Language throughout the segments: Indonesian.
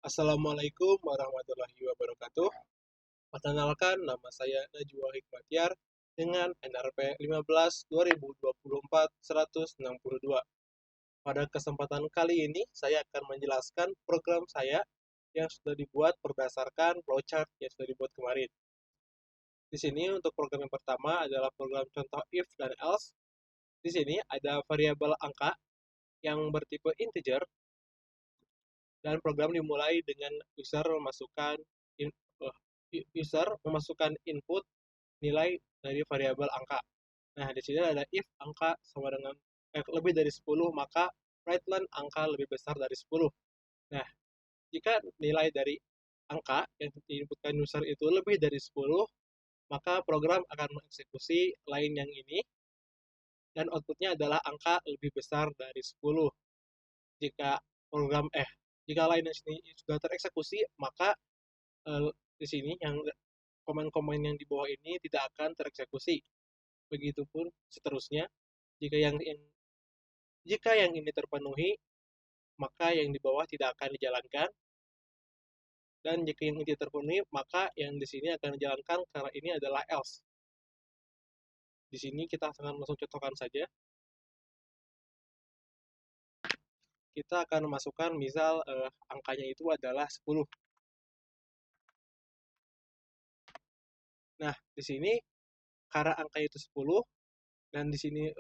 Assalamualaikum warahmatullahi wabarakatuh. Perkenalkan, nama saya Najwa Hikmatiar dengan NRP 15/2024-162. Pada kesempatan kali ini, saya akan menjelaskan program saya yang sudah dibuat berdasarkan flowchart yang sudah dibuat kemarin. Di sini untuk program yang pertama adalah program contoh if dan else. Di sini ada variabel angka yang bertipe integer dan program dimulai dengan user memasukkan input nilai dari variabel angka. Nah, di sini ada if angka sama dengan lebih dari 10, maka right-len angka lebih besar dari 10. Nah, jika nilai dari angka yang diinputkan user itu lebih dari 10, maka program akan mengeksekusi line yang ini dan outputnya adalah angka lebih besar dari 10. Jika program jika line yang ini sudah tereksekusi, maka di sini yang komen-komen yang di bawah ini tidak akan tereksekusi. Begitupun seterusnya. Jika yang ini terpenuhi, maka yang di bawah tidak akan dijalankan. Dan jika yang ini terpenuhi, maka yang di sini akan dijalankan karena ini adalah else. Di sini kita akan langsung contohkan saja. Kita akan memasukkan misal angkanya itu adalah 10. Nah, di sini karena angka itu 10 dan di sini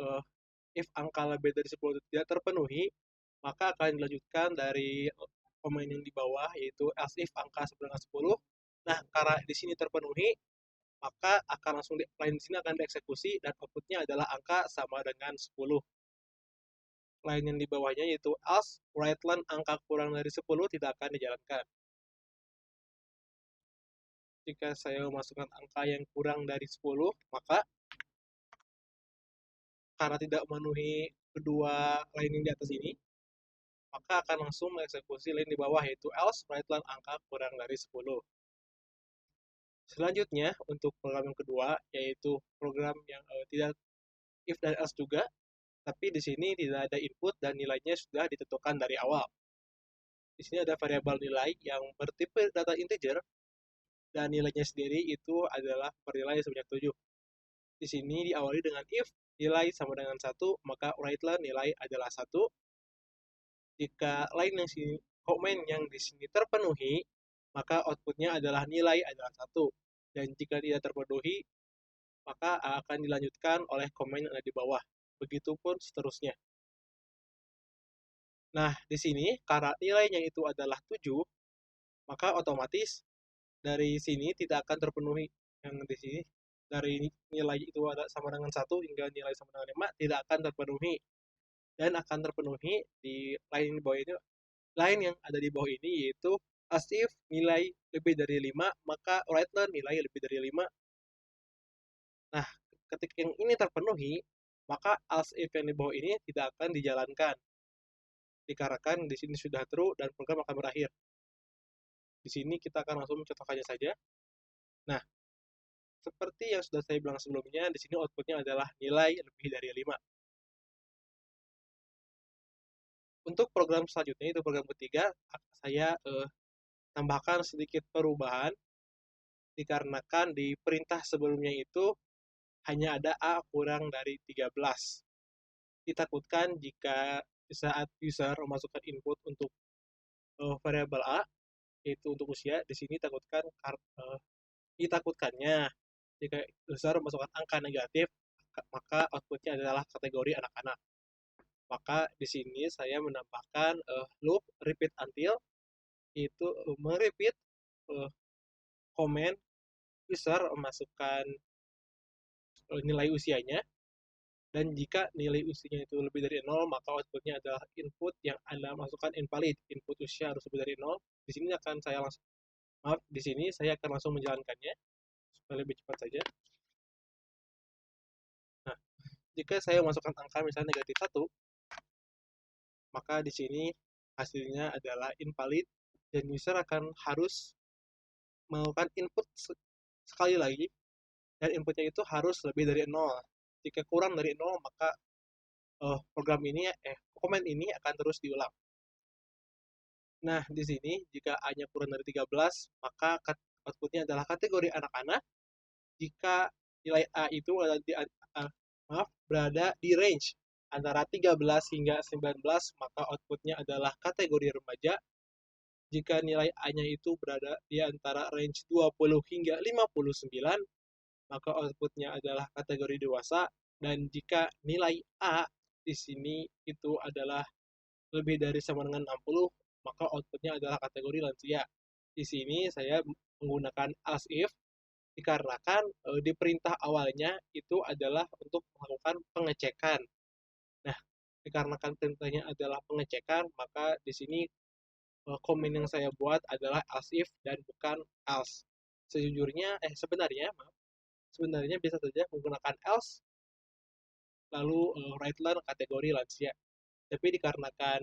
if angka lebih dari 10 itu tidak terpenuhi, maka akan dilanjutkan dari komen yang di bawah, yaitu else if angka sama dengan 10. Nah, karena di sini terpenuhi, maka akan langsung line di sini akan dieksekusi dan outputnya adalah angka sama dengan 10. Line yang di bawahnya yaitu else right line angka kurang dari 10 tidak akan dijalankan. Jika saya memasukkan angka yang kurang dari 10, maka karena tidak memenuhi kedua line yang di atas ini, maka akan langsung mengeksekusi line di bawah yaitu else right line angka kurang dari 10. Selanjutnya untuk program yang kedua yaitu program yang tidak if dan else juga, tapi di sini tidak ada input dan nilainya sudah ditentukan dari awal. Di sini ada variabel nilai yang bertipe data integer dan nilainya sendiri itu adalah bernilai sebanyak 7. Di sini diawali dengan if nilai sama dengan 1, maka right-len nilai adalah 1. Jika line yang sini komen yang di sini terpenuhi, maka outputnya adalah nilai adalah 1. Dan jika tidak terpenuhi, maka akan dilanjutkan oleh komen yang ada di bawah. Begitupun seterusnya. Nah, di sini karena nilainya itu adalah 7, maka otomatis dari sini tidak akan terpenuhi. Yang di sini dari nilai itu ada sama dengan 1 hingga nilai sama dengan 5 tidak akan terpenuhi. Dan akan terpenuhi di line di bawah ini, line yang ada di bawah ini yaitu as if nilai lebih dari 5, maka right-len nilai lebih dari 5. Nah, ketika yang ini terpenuhi, maka else if yang di bawah ini tidak akan dijalankan. Dikarenakan di sini sudah true dan program akan berakhir. Di sini kita akan langsung mencontohkannya saja. Nah, seperti yang sudah saya bilang sebelumnya, di sini outputnya adalah nilai lebih dari 5. Untuk program selanjutnya, itu program ketiga, saya tambahkan sedikit perubahan, dikarenakan di perintah sebelumnya itu hanya ada A kurang dari 13. Ditakutkan jika saat user memasukkan input untuk variabel A, yaitu untuk usia, di sini ditakutkannya jika user memasukkan angka negatif, maka outputnya adalah kategori anak-anak. Maka di sini saya menambahkan loop repeat until, yaitu merepeat komen user memasukkan nilai usianya, dan jika nilai usianya itu lebih dari 0, maka outputnya adalah input yang Anda masukkan invalid. Input usia harus lebih dari 0. Di sini akan saya langsung, di sini saya akan langsung menjalankannya supaya lebih cepat saja. Nah, jika saya masukkan angka misalnya negatif 1, maka di sini hasilnya adalah invalid dan user akan harus melakukan input sekali lagi dan inputnya itu harus lebih dari 0. Jika kurang dari 0, maka program ini komen ini akan terus diulang. Nah, di sini jika A-nya kurang dari 13, maka outputnya adalah kategori anak-anak. Jika nilai A itu berada di range antara 13 hingga 19, maka outputnya adalah kategori remaja. Jika nilai A-nya itu berada di antara range 20 hingga 59, maka outputnya adalah kategori dewasa. Dan jika nilai A di sini itu adalah lebih dari sama dengan 60, maka outputnya adalah kategori lansia. Di sini saya menggunakan else if dikarenakan di perintah awalnya itu adalah untuk melakukan pengecekan. Nah, dikarenakan perintahnya adalah pengecekan, maka di sini komen yang saya buat adalah else if dan bukan else. Sebenarnya bisa saja menggunakan else lalu write learn kategori lansia. Tapi dikarenakan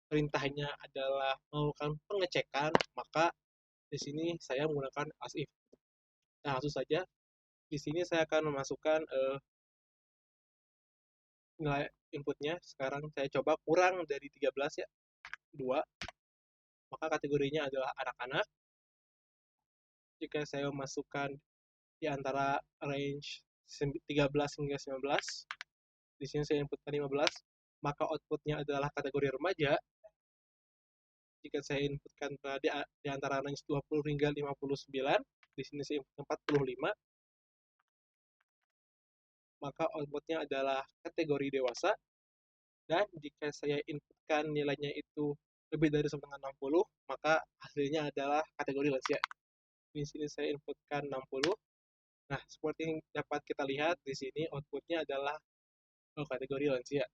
perintahnya adalah melakukan pengecekan, maka di sini saya menggunakan as if. Nah, langsung saja di sini saya akan memasukkan nilai inputnya. Sekarang saya coba kurang dari 13 ya, 2. Maka kategorinya adalah anak-anak. Jika saya masukkan di antara range 13 hingga 19, di sini saya inputkan 15, maka outputnya adalah kategori remaja. Jika saya inputkan di antara range 20 hingga 59, di sini saya input 45, maka outputnya adalah kategori dewasa. Dan jika saya inputkan nilainya itu lebih dari sama dengan 60, maka hasilnya adalah kategori lansia. Di sini saya inputkan 60. Nah, seperti yang dapat kita lihat di sini outputnya adalah kategori lansia.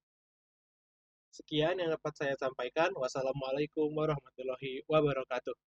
Sekian yang dapat saya sampaikan. Wassalamualaikum warahmatullahi wabarakatuh.